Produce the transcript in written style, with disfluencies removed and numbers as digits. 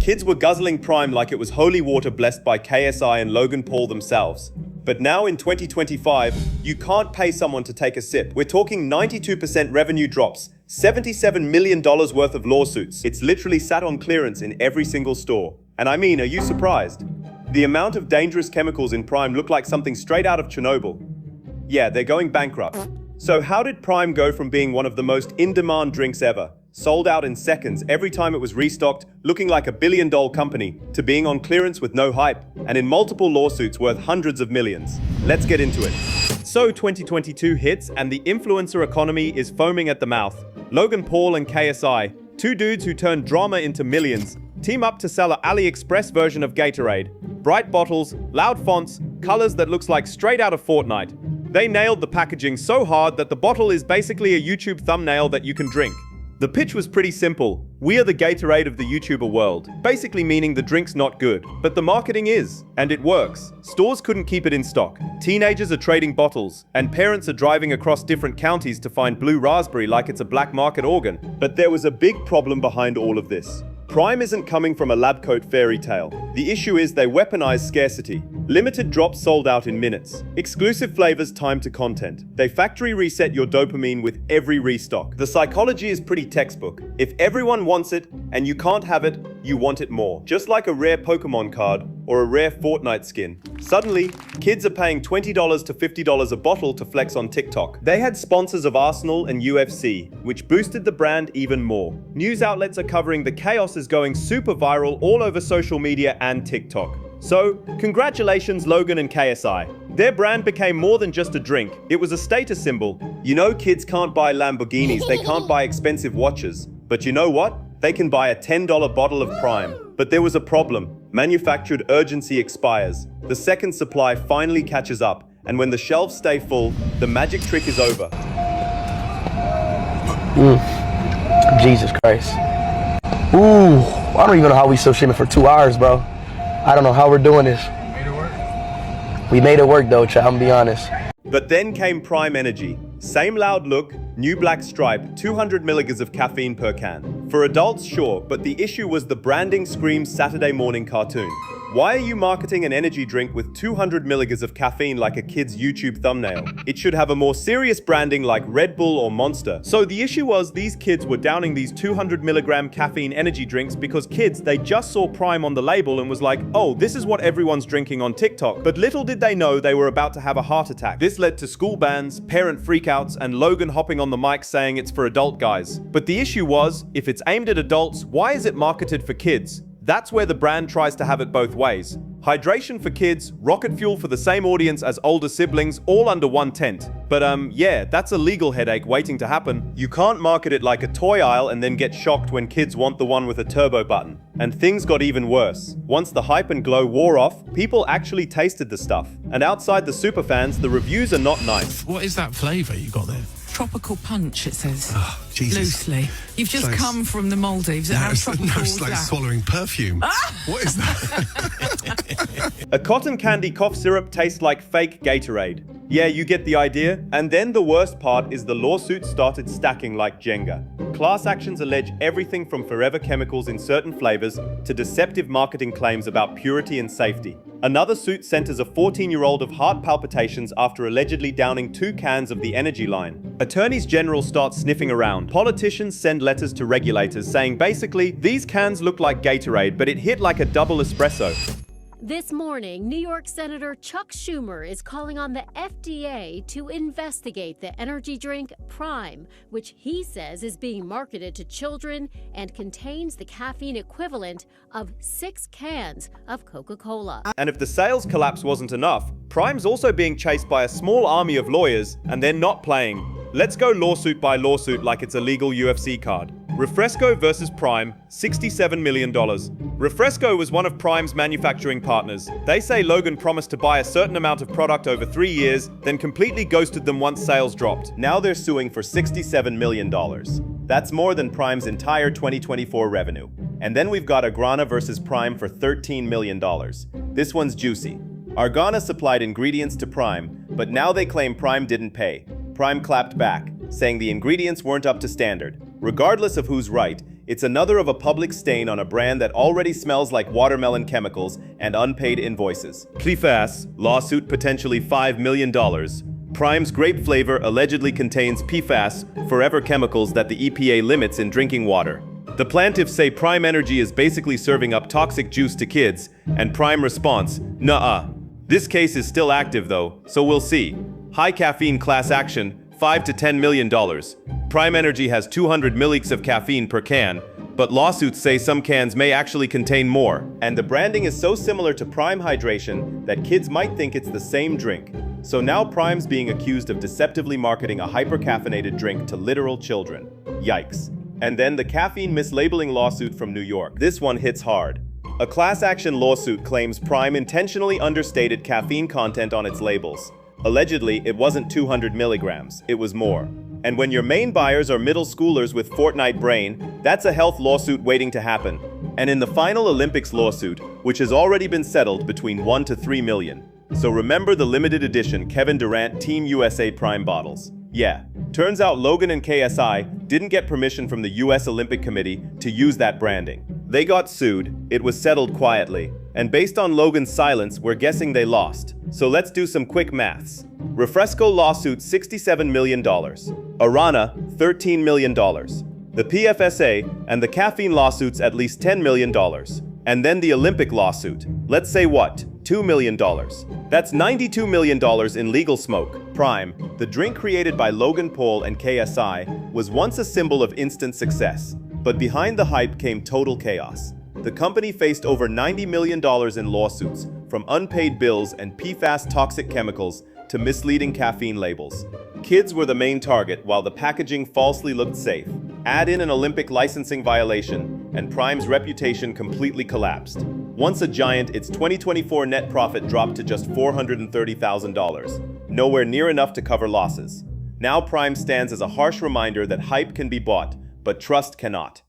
Kids were guzzling Prime like it was holy water blessed by KSI and Logan Paul themselves. But now in 2025, you can't pay someone to take a sip. We're talking 92% revenue drops, $77 million worth of lawsuits. It's literally sat on clearance in every single store. And I mean, are you surprised? The amount of dangerous chemicals in Prime look like something straight out of Chernobyl. Yeah, they're going bankrupt. So how did Prime go from being one of the most in-demand drinks ever, sold out in seconds every time it was restocked, looking like a billion-dollar company, to being on clearance with no hype, and in multiple lawsuits worth hundreds of millions? Let's get into it. So 2022 hits, and the influencer economy is foaming at the mouth. Logan Paul and KSI, two dudes who turned drama into millions, team up to sell an AliExpress version of Gatorade. Bright bottles, loud fonts, colors that looks like straight out of Fortnite. They nailed the packaging so hard that the bottle is basically a YouTube thumbnail that you can drink. The pitch was pretty simple. We are the Gatorade of the YouTuber world, basically meaning the drink's not good, but the marketing is, and it works. Stores couldn't keep it in stock. Teenagers are trading bottles, and parents are driving across different counties to find blue raspberry like it's a black market organ. But there was a big problem behind all of this. Prime isn't coming from a lab coat fairy tale. The issue is they weaponize scarcity. Limited drops sold out in minutes. Exclusive flavors timed to content. They factory reset your dopamine with every restock. The psychology is pretty textbook. If everyone wants it and you can't have it, you want it more. Just like a rare Pokemon card or a rare Fortnite skin. Suddenly, kids are paying $20 to $50 a bottle to flex on TikTok. They had sponsors of Arsenal and UFC, which boosted the brand even more. News outlets are covering the chaos is going super viral all over social media and TikTok. So, congratulations Logan and KSI. Their brand became more than just a drink, it was a status symbol. You know kids can't buy Lamborghinis, they can't buy expensive watches. But you know what? They can buy a $10 bottle of Prime. But there was a problem. Manufactured urgency expires. The second supply finally catches up, and when the shelves stay full, the magic trick is over. Jesus Christ. Ooh, I don't even know how we still shipping for 2 hours, bro. I don't know how we're doing this. Made it work. We made it work though, chat, I'm gonna be honest. But then came Prime Energy. Same loud look, new black stripe, 200 milligrams of caffeine per can. For adults, sure, but the issue was the branding screams Saturday morning cartoon. Why are you marketing an energy drink with 200 milligrams of caffeine like a kid's YouTube thumbnail? It should have a more serious branding like Red Bull or Monster. So the issue was these kids were downing these 200 milligram caffeine energy drinks because kids, they just saw Prime on the label and was like, oh, this is what everyone's drinking on TikTok. But little did they know they were about to have a heart attack. This led to school bans, parent freakouts, and Logan hopping on the mic saying it's for adult guys. But the issue was, if it's aimed at adults, why is it marketed for kids? That's where the brand tries to have it both ways. Hydration for kids, rocket fuel for the same audience as older siblings, all under one tent. But yeah, that's a legal headache waiting to happen. You can't market it like a toy aisle and then get shocked when kids want the one with a turbo button. And things got even worse. Once the hype and glow wore off, people actually tasted the stuff. And outside the superfans, the reviews are not nice. What is that flavour you got there? Tropical punch, it says. Oh, Jesus. Loosely. You've just come from the Maldives. It's like swallowing perfume. What is that? A cotton candy cough syrup tastes like fake Gatorade. Yeah, you get the idea. And then the worst part is the lawsuits started stacking like Jenga. Class actions allege everything from forever chemicals in certain flavors to deceptive marketing claims about purity and safety. Another suit centers a 14-year-old of heart palpitations after allegedly downing 2 cans of the energy line. Attorneys general start sniffing around. Politicians send letters to regulators saying basically, these cans look like Gatorade, but it hit like a double espresso. This morning, New York Senator Chuck Schumer is calling on the FDA to investigate the energy drink Prime, which he says is being marketed to children and contains the caffeine equivalent of 6 cans of Coca-Cola. And if the sales collapse wasn't enough, Prime's also being chased by a small army of lawyers, and they're not playing. Let's go lawsuit by lawsuit like it's a legal UFC card. Refresco versus Prime, $67 million. Refresco was one of Prime's manufacturing partners. They say Logan promised to buy a certain amount of product over 3 years, then completely ghosted them once sales dropped. Now they're suing for $67 million. That's more than Prime's entire 2024 revenue. And then we've got Agrana versus Prime for $13 million. This one's juicy. Argana supplied ingredients to Prime, but now they claim Prime didn't pay. Prime clapped back, saying the ingredients weren't up to standard. Regardless of who's right, It's another of a public stain on a brand that already smells like watermelon chemicals and unpaid invoices. PFAS, lawsuit potentially $5 million. Prime's grape flavor allegedly contains PFAS, forever chemicals that the EPA limits in drinking water. The plaintiffs say Prime Energy is basically serving up toxic juice to kids, and Prime response, nuh-uh. This case is still active though, so we'll see. High caffeine class action, $5 to $10 million. Prime Energy has 200 milliliters of caffeine per can, but lawsuits say some cans may actually contain more. And the branding is so similar to Prime Hydration that kids might think it's the same drink. So now Prime's being accused of deceptively marketing a hyper-caffeinated drink to literal children. Yikes. And then the caffeine mislabeling lawsuit from New York. This one hits hard. A class action lawsuit claims Prime intentionally understated caffeine content on its labels. Allegedly, it wasn't 200 milligrams, it was more. And when your main buyers are middle schoolers with Fortnite brain, that's a health lawsuit waiting to happen. And in the final Olympics lawsuit, which has already been settled between 1 to 3 million. So remember the limited edition Kevin Durant Team USA Prime bottles. Yeah, turns out Logan and KSI didn't get permission from the US Olympic Committee to use that branding. They got sued, it was settled quietly, and based on Logan's silence, we're guessing they lost. So let's do some quick maths. Refresco lawsuit $67 million. Arana, $13 million. The PFSA and the caffeine lawsuits at least $10 million. And then the Olympic lawsuit. Let's say what? $2 million. That's $92 million in legal smoke. Prime, the drink created by Logan Paul and KSI, was once a symbol of instant success. But behind the hype came total chaos. The company faced over $90 million in lawsuits, from unpaid bills and PFAS toxic chemicals to misleading caffeine labels. Kids were the main target, while the packaging falsely looked safe. Add in an Olympic licensing violation, and Prime's reputation completely collapsed. Once a giant, its 2024 net profit dropped to just $430,000, nowhere near enough to cover losses. Now Prime stands as a harsh reminder that hype can be bought, but trust cannot.